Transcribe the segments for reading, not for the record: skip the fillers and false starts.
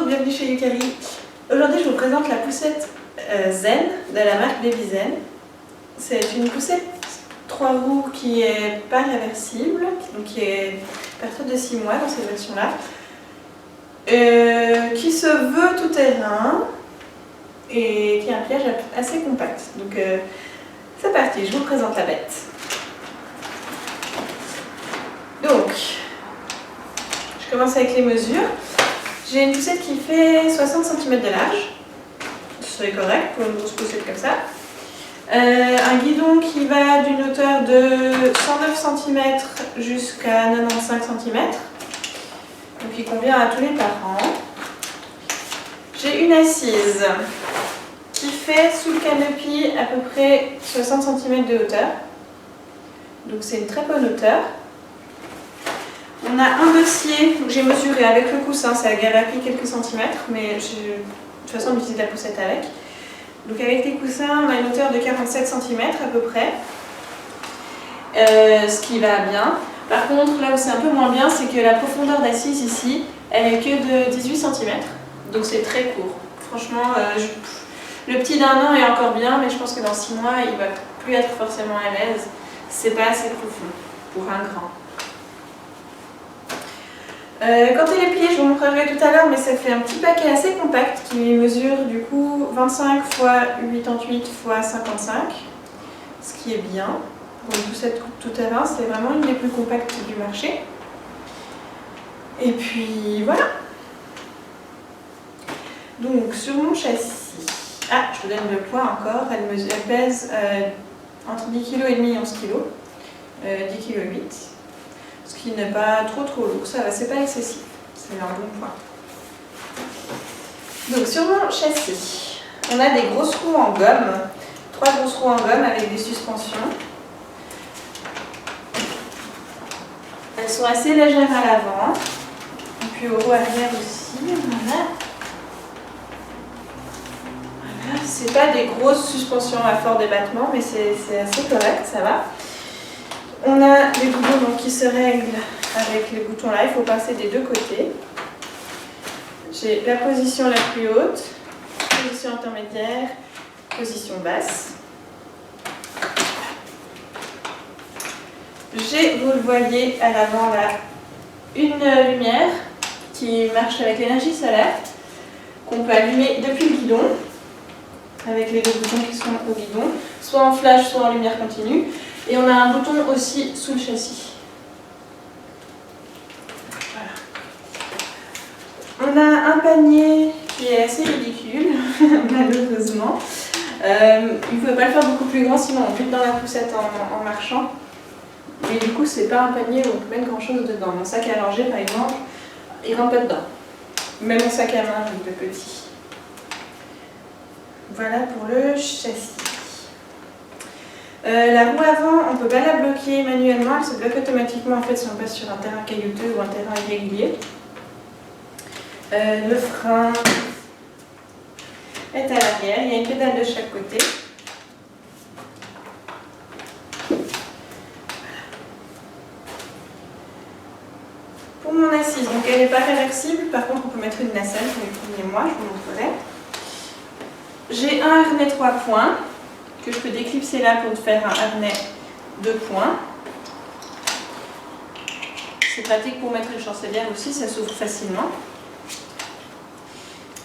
bienvenue chez Yukari. Aujourd'hui je vous présente la poussette Zen de la marque Baby Zen. C'est une poussette 3 roues qui est pas réversible, donc qui est à partir de 6 mois dans cette version-là, qui se veut tout terrain et qui a un pliage assez compact. Donc c'est parti, je vous présente la bête. Donc, je commence avec les mesures. J'ai une poussette qui fait 60 cm de large, c'est correct pour une grosse poussette comme ça. Un guidon qui va d'une hauteur de 109 cm jusqu'à 95 cm, donc il convient à tous les parents. J'ai une assise qui fait sous le canopy à peu près 60 cm de hauteur, donc c'est une très bonne hauteur. On a un dossier que j'ai mesuré avec le coussin, ça a garapi quelques centimètres, mais de toute façon on utilise la poussette avec. Donc avec les coussins, on a une hauteur de 47 cm à peu près, ce qui va bien. Par contre, là où c'est un peu moins bien, c'est que la profondeur d'assise ici, elle est que de 18 cm, donc c'est très court. Franchement, le petit d'1 an est encore bien, mais je pense que dans 6 mois, il va plus être forcément à l'aise. C'est pas assez profond pour un grand. Quand elle est pliée, je vous montrerai tout à l'heure, mais ça fait un petit paquet assez compact qui mesure du coup 25 x 88 x 55, ce qui est bien. Pour une poussette tout terrain, c'est vraiment une des plus compactes du marché. Et puis voilà. Donc sur mon châssis, je vous donne le poids encore, elle pèse entre 10,5 kg et 11 kg, 10,8 kg. Ce qui n'est pas trop lourd, ça va, c'est pas excessif, c'est un bon point. Donc sur mon châssis, on a des grosses roues en gomme, 3 grosses roues en gomme avec des suspensions. Elles sont assez légères à l'avant, et puis aux roues arrière aussi, voilà. Voilà, c'est pas des grosses suspensions à fort débattement, mais c'est assez correct, ça va. On a les boutons qui se règlent avec les boutons là, il faut passer des deux côtés. J'ai la position la plus haute, position intermédiaire, position basse. J'ai, vous le voyez à l'avant là, une lumière qui marche avec l'énergie solaire, qu'on peut allumer depuis le guidon, avec les deux boutons qui sont au guidon, soit en flash, soit en lumière continue. Et on a un bouton aussi sous le châssis. Voilà. On a un panier qui est assez ridicule, malheureusement. Il ne pouvait pas le faire beaucoup plus grand, sinon on bute dans la poussette en marchant. Mais du coup, c'est pas un panier où on peut mettre grand chose dedans. Mon sac à langer, par exemple, il rentre pas dedans. Même mon sac à main, il est petit. Voilà pour le châssis. La roue avant, on ne peut pas la bloquer manuellement, elle se bloque automatiquement en fait si on passe sur un terrain caillouteux ou un terrain irrégulier. Le frein est à l'arrière, il y a une pédale de chaque côté. Pour mon assise, donc elle n'est pas réversible, par contre on peut mettre une nacelle pour les premiers mois, je vous montrerai. J'ai un harnais 3 points. Que je peux déclipser là pour faire un harnais 2 points. C'est pratique pour mettre les chancelières aussi, ça s'ouvre facilement.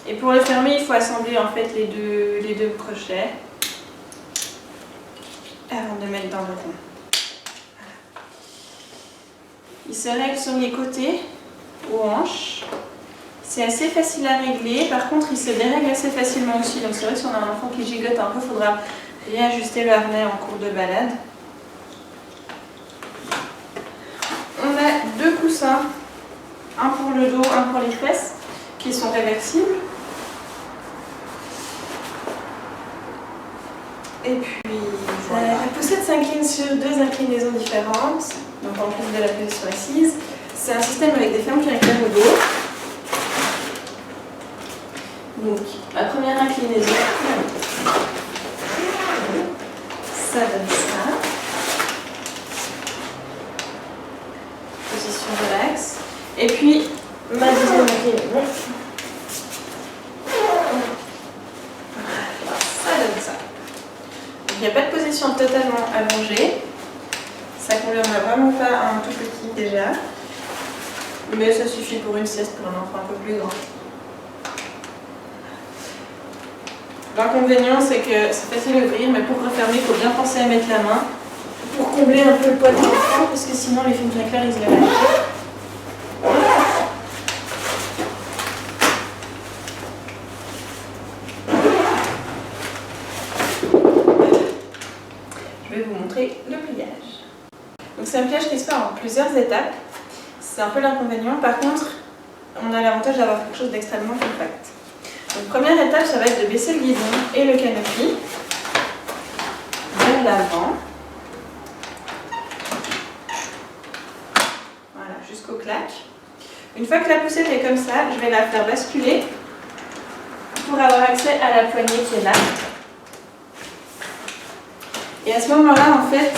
Et pour le fermer, il faut assembler en fait les deux crochets avant de mettre dans le rond. Voilà. Il se règle sur les côtés, aux hanches. C'est assez facile à régler, par contre il se dérègle assez facilement aussi, donc c'est vrai que si on a un enfant qui gigote un peu, il faudra réajuster le harnais en cours de balade. On a 2 coussins, un pour le dos, un pour les fesses, qui sont réversibles. Et puis voilà. La poussette s'incline sur 2 inclinaisons différentes, donc en plus de la position assise. C'est un système avec des fermetures éclairs au dos. Donc la première inclinaison, ça donne ça. Position relax. Et puis ma deuxième inclinaison, allongé. Ça conviendra vraiment pas à un tout petit déjà. Mais ça suffit pour une sieste pour un enfant un peu plus grand. L'inconvénient, c'est que c'est facile à ouvrir, mais pour refermer, il faut bien penser à mettre la main pour combler un peu le poids de l'enfant, parce que sinon les films clairs, ils se verraient. Je vais vous montrer le pliage. Donc c'est un pliage qui se fait en plusieurs étapes. C'est un peu l'inconvénient. Par contre, on a l'avantage d'avoir quelque chose d'extrêmement compact. Donc première étape, ça va être de baisser le guidon et le canopy vers l'avant. Voilà, jusqu'au claque. Une fois que la poussette est comme ça, je vais la faire basculer pour avoir accès à la poignée qui est là. Et à ce moment-là, en fait,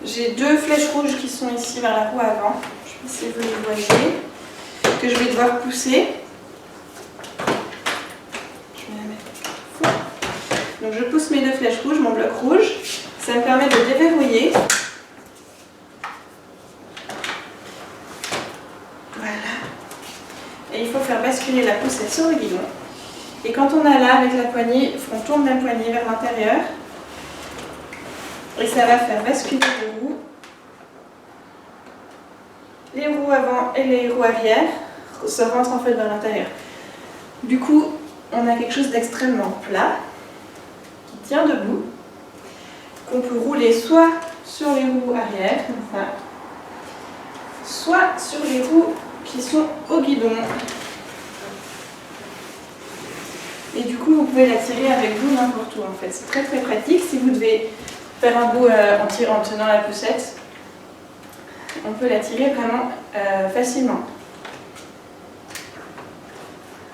j'ai deux flèches rouges qui sont ici vers la roue avant. Je ne sais pas si vous les voyez, que je vais devoir pousser. Donc je pousse mes deux flèches rouges, mon bloc rouge. Ça me permet de déverrouiller. Voilà. Et il faut faire basculer la poussette sur le guidon. Et quand on a là, avec la poignée, on tourne la poignée vers l'intérieur. Et ça va faire basculer les roues. Les roues avant et les roues arrière se rentrent en fait vers l'intérieur. Du coup, on a quelque chose d'extrêmement plat, qui tient debout, qu'on peut rouler soit sur les roues arrière, comme ça, soit sur les roues qui sont au guidon. Et du coup, vous pouvez la tirer avec vous n'importe où en fait. C'est très très pratique. Si vous devez faire un bout en tenant la poussette, on peut la tirer vraiment facilement.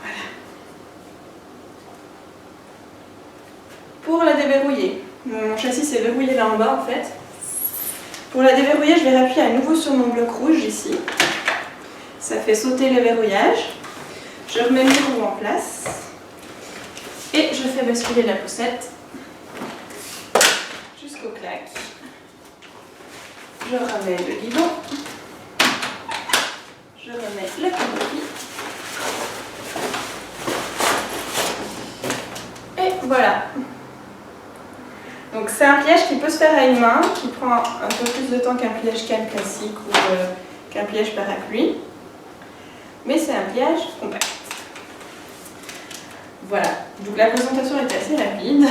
Voilà. Pour la déverrouiller, mon châssis s'est verrouillé là en bas en fait. Pour la déverrouiller, je vais appuyer à nouveau sur mon bloc rouge ici. Ça fait sauter le verrouillage. Je remets mes roues en place. Et je fais basculer la poussette jusqu'au claque. Je remets le guidon. Je remets le canopy. Et voilà. Donc c'est un pliage qui peut se faire à une main, qui prend un peu plus de temps qu'un pliage canne classique ou qu'un pliage parapluie. Mais c'est un pliage compact. Voilà, donc la présentation est assez rapide.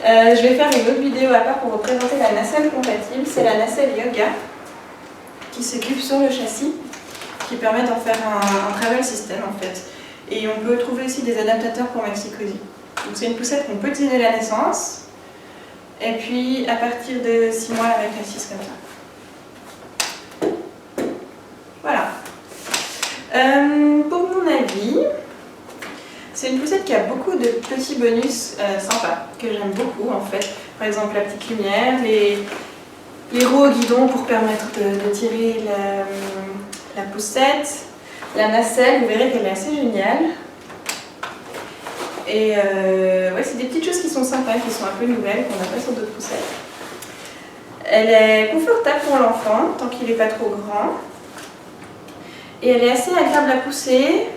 Je vais faire une autre vidéo à part pour vous présenter la nacelle compatible. C'est la nacelle Yoga qui s'occupe sur le châssis, qui permet d'en faire un travel system en fait. Et on peut trouver aussi des adaptateurs pour Maxi-Cosi. Donc c'est une poussette qu'on peut utiliser à la naissance, et puis à partir de 6 mois avec l'assise comme ça. Voilà. Pour mon avis, c'est une poussette qui a beaucoup de petits bonus sympas, que j'aime beaucoup en fait. Par exemple la petite lumière, les roues au guidon pour permettre de tirer la poussette, la nacelle, vous verrez qu'elle est assez géniale. Et ouais, c'est des petites choses qui sont sympas, qui sont un peu nouvelles, qu'on n'a pas sur d'autres poussettes. Elle est confortable pour l'enfant, tant qu'il n'est pas trop grand. Et elle est assez agréable à pousser.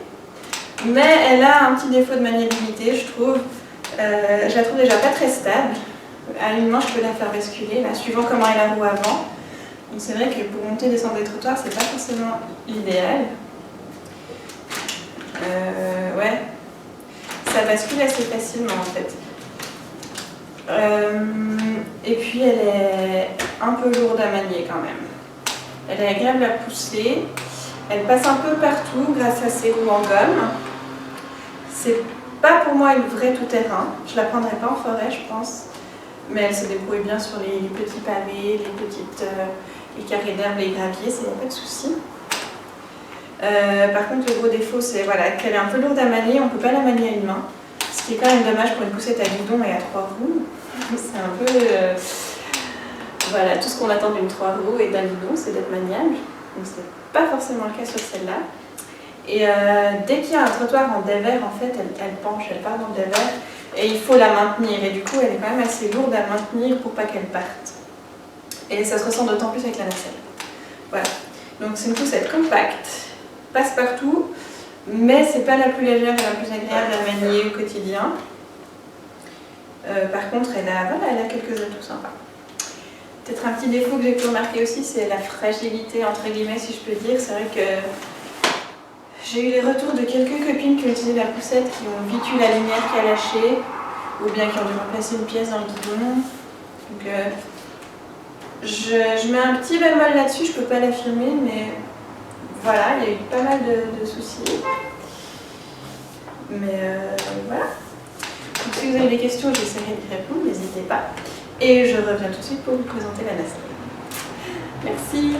Mais elle a un petit défaut de maniabilité, je trouve. Je la trouve déjà pas très stable. À une main, je peux la faire basculer, là, suivant comment est la roue avant. Donc c'est vrai que pour monter et descendre des trottoirs, c'est pas forcément l'idéal. Ouais, ça bascule assez facilement en fait. Et puis elle est un peu lourde à manier quand même. Elle est agréable à pousser. Elle passe un peu partout grâce à ses roues en gomme. C'est pas pour moi une vraie tout-terrain. Je la prendrai pas en forêt, je pense. Mais elle se débrouille bien sur les petits pavés, les carrés d'herbe, les graviers, il n'y a pas de souci. Par contre, le gros défaut, c'est voilà, qu'elle est un peu lourde à manier. On ne peut pas la manier à une main. Ce qui est quand même dommage pour une poussette à guidon et à 3 roues. C'est un peu... voilà, tout ce qu'on attend d'une 3 roues et d'un guidon, c'est d'être maniable. Donc c'est pas forcément le cas sur celle-là. Et dès qu'il y a un trottoir en dévers, en fait, elle penche, elle part dans le dévers. Et il faut la maintenir, et du coup elle est quand même assez lourde à maintenir pour pas qu'elle parte. Et ça se ressent d'autant plus avec la nacelle. Voilà, donc c'est une poussette compacte, passe-partout, mais c'est pas la plus légère et la plus agréable à manier au quotidien. Par contre, elle a quelques atouts sympas. Peut-être un petit défaut que j'ai pu remarquer aussi, c'est la fragilité, entre guillemets, si je peux dire. C'est vrai que j'ai eu les retours de quelques copines qui ont utilisé la poussette, qui ont vite eu la lumière qui a lâché, ou bien qui ont dû remplacer une pièce dans le guidon. Donc, je mets un petit bémol là-dessus, je peux pas l'affirmer, mais voilà, il y a eu pas mal de soucis. Mais voilà. Donc, si vous avez des questions, j'essaierai d'y répondre, n'hésitez pas. Et je reviens tout de suite pour vous présenter la nacelle. Merci.